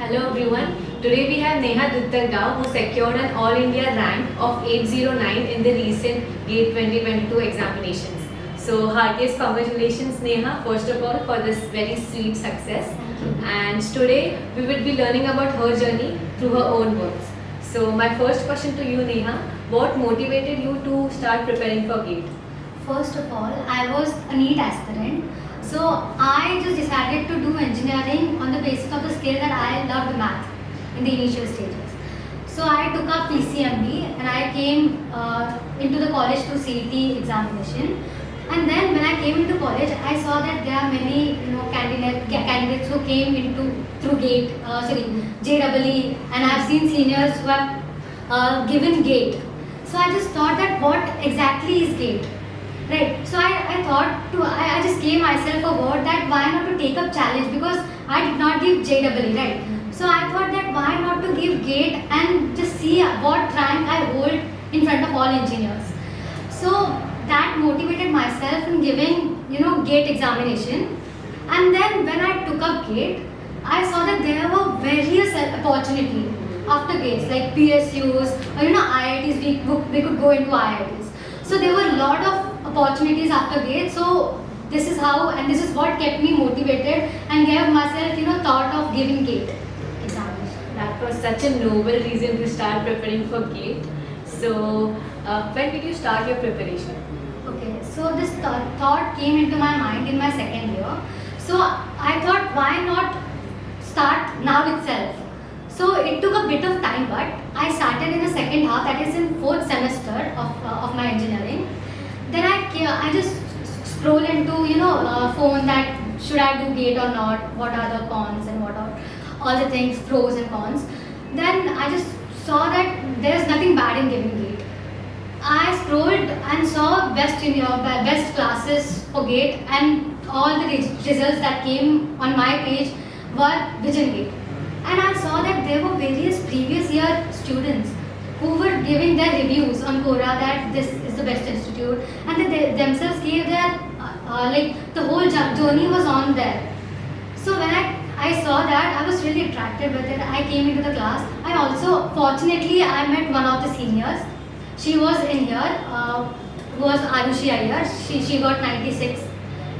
Hello everyone. Today we have Neha Duttargao who secured an All India rank of 809 in the recent GATE 2022 examinations. So heartiest congratulations Neha, first of all, for this very sweet success. And today we will be learning about her journey through her own words. So my first question to you Neha, what motivated you to start preparing for GATE? First of all, I was a NEET aspirant. So I just decided to do engineering on the basis of the skill that I loved math in the initial stages. So I took up PCMB and I came into the college through CET examination. And then when I came into college, I saw that there are many candidates who came into through GATE, JEE, and I've seen seniors who have given GATE. So I just thought that what exactly is GATE? Right. So I thought I just gave myself a word that why not to take up challenge, because I did not give JEE, right? So I thought that why not to give GATE and just see what rank I hold in front of all engineers. So that motivated myself in giving GATE examination. And then when I took up GATE, I saw that there were various opportunities after GATEs like PSUs or IITs. We could go into IITs. So there were a lot of opportunities after GATE. So this is how, and this is what kept me motivated and gave myself thought of giving GATE examination. That was such a noble reason to start preparing for GATE. So when did you start your preparation? Okay, so this thought came into my mind in my second year. So I thought, why not start now itself? So it took a bit of time, but I started in the second half, that is in fourth semester of my engineering. Then I just scroll into phone that should I do GATE or not, what are the cons and what are all the things, pros and cons. Then I just saw that there's nothing bad in giving GATE. I scrolled and saw best classes for GATE, and all the results that came on my page were Vision GATE. And I saw that there were various previous year students who were giving their reviews on Quora that this is the best institute, and they themselves gave their the whole journey was on there. So when I saw that, I was really attracted with it. I came into the class. I also, fortunately, I met one of the seniors. She was in here, who was Arushi Iyer. She got 96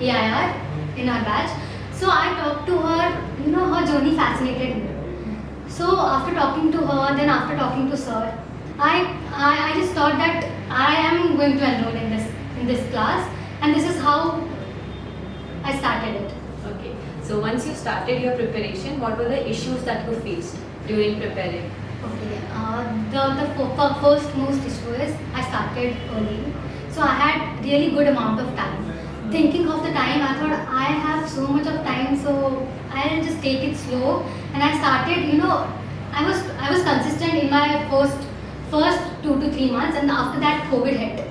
EIR in her batch. So I talked to her, her journey fascinated me. So after talking to her, then after talking to sir, I just thought that I am going to enroll in this class, and this is how I started it. Okay. So once you started your preparation, what were the issues that you faced during preparing? Okay. The first most issue is I started early, so I had really good amount of time. Thinking of the time, I thought I have so much of time, so I'll just take it slow. And I started, I was consistent in my first 2 to 3 months, and after that COVID hit.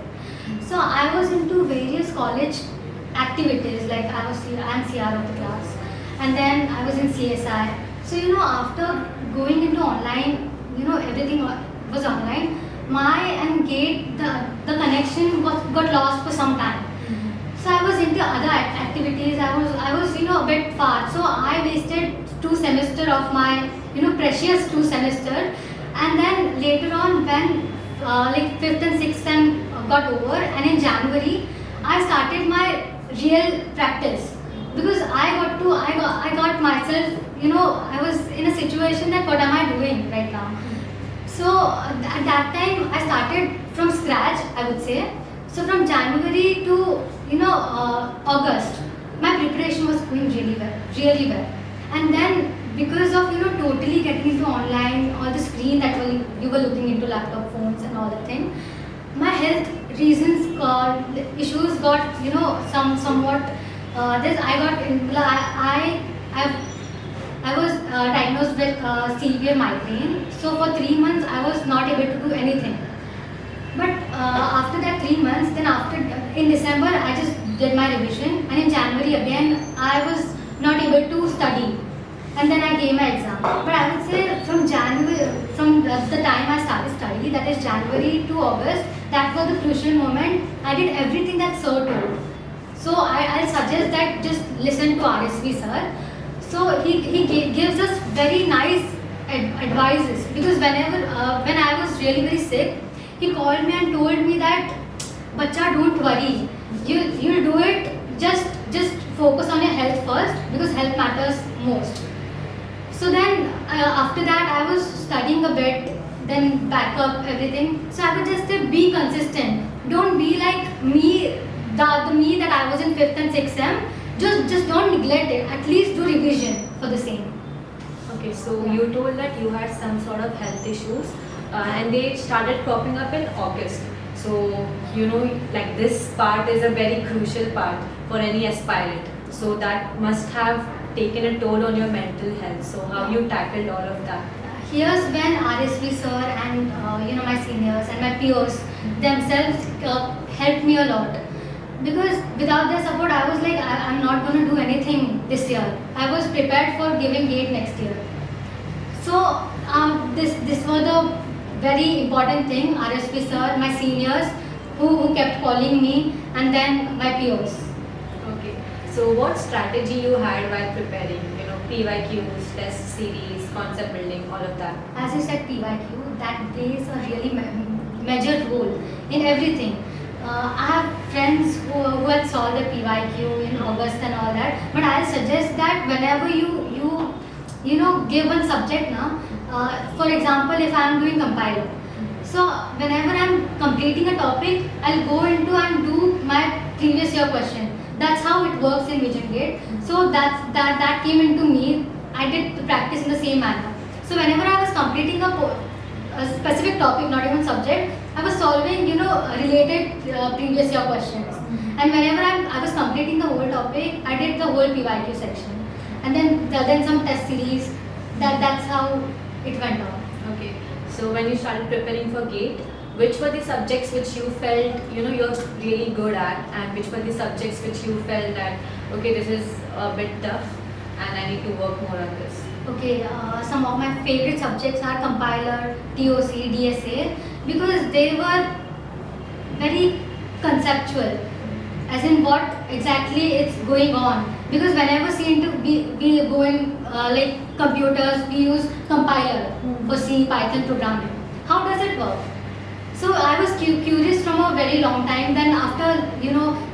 So I was into various college activities, like I'm CR of the class, and then I was in CSI. So after going into online, everything was online. My and GATE, the connection got lost for some time. So I was into other activities. I was a bit far. So I wasted 2 semesters of my precious 2 semesters. And then later on, when 5th and 6th sem got over, and in January I started my real practice, because I got myself, I was in a situation that what am I doing right now. So at that time I started from scratch, I would say. So from January to August, my preparation was going really well. And then because of totally getting into online, all the screen that you were looking into laptop phones and all that thing, my health issues got somewhat. I was diagnosed with severe migraine. So for 3 months I was not able to do anything. But after that 3 months, then in December I just did my revision, and in January again I was not able to study, and then I gave my exam. But I would say from the time I started study, that is January to August, that was the crucial moment. I did everything that sir told. So I'll suggest that just listen to RSV sir. So he gives us very nice advices, because whenever when I was really very sick, he called me and told me that, "Bacha, don't worry. You'll do it. Just focus on your health first, because health matters most." So then after that I was studying a bit, then back up everything. So I would just say, be consistent. Don't be like me, the me that I was in 5th and 6th sem. Just don't neglect it. At least do revision for the same. Okay, so you told that you had some sort of health issues and they started cropping up in August. So, like this part is a very crucial part for any aspirant. So that must have taken a toll on your mental health. So how you tackled all of that? Here's when RSV sir and my seniors and my peers themselves helped me a lot. Because without their support, I was like, I'm not going to do anything this year. I was prepared for giving GATE next year. So this was the very important thing. RSP sir, my seniors, who kept calling me, and then my peers. Okay. So what strategy you had while preparing? PYQs, test series, concept building, all of that. As you said, PYQ, that plays a really major role in everything. I have friends who had solved the PYQ in August and all that, but I'll suggest that whenever you give one subject now, for example, if I am doing compiler, so whenever I'm completing a topic, I'll go into and do my previous year question. That's how it works in VisionGate. So that came into me. I did the practice in the same manner. So whenever I was completing a specific topic, not even subject, I was solving, related previous year questions. And whenever I was completing the whole topic, I did the whole PYQ section. And then some test series. That's how it went on. Okay. So when you started preparing for GATE, which were the subjects which you felt, you're really good at, and which were the subjects which you felt that, okay, this is a bit tough and I need to work more on this? Okay, some of my favorite subjects are compiler, TOC, DSA, because they were very conceptual, as in what exactly it's going on. Because whenever we go in like computers, we use compiler for C, Python programming. How does it work? So I was curious from a very long time. Then after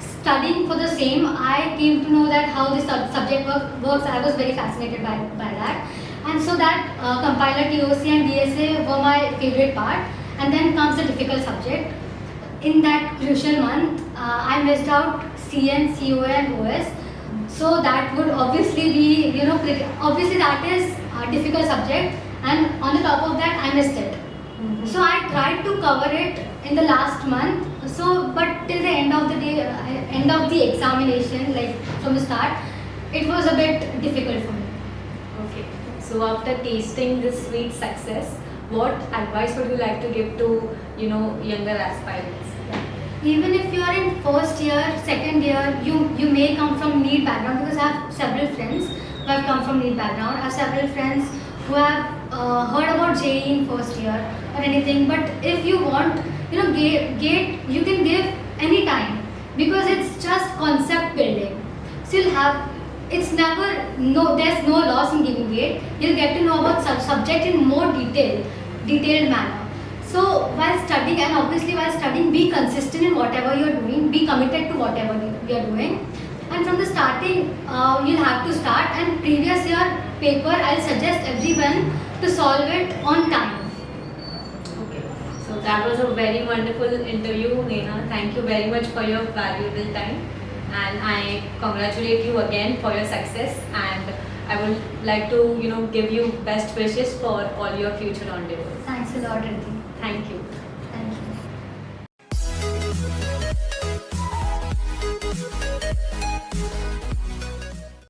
studying for the same, I came to know that how this subject works. I was very fascinated by that. And so that compiler, TOC and DSA were my favorite part. And then comes the difficult subject. In that crucial month, I missed out CN, COA and OS. So that would obviously be, obviously that is a difficult subject. And on the top of that, I missed it. So I tried to cover it in the last month. So, but till the end of the day, end of the examination, like from the start, it was a bit difficult for me. Okay. So after tasting this sweet success, what advice would you like to give to younger aspirants? Even if you are in first year, second year, you may come from NEET background, because I have several friends who have come from NEET background. I have several friends who have heard about JEE in first year or anything. But if you want, GATE you can give any time, because it's just concept building. So you'll have, there's no loss in giving GATE. You'll get to know about subject in more detailed manner. So while studying, and obviously while studying, be consistent in whatever you're doing, be committed to whatever you're doing. And from the starting, you'll have to start. And previous year paper, I'll suggest everyone to solve it on time. Okay. So that was a very wonderful interview, Neha. Thank you very much for your valuable time. And I congratulate you again for your success. And I would like to, give you best wishes for all your future endeavors. Thanks a lot, Riddhi. Thank you.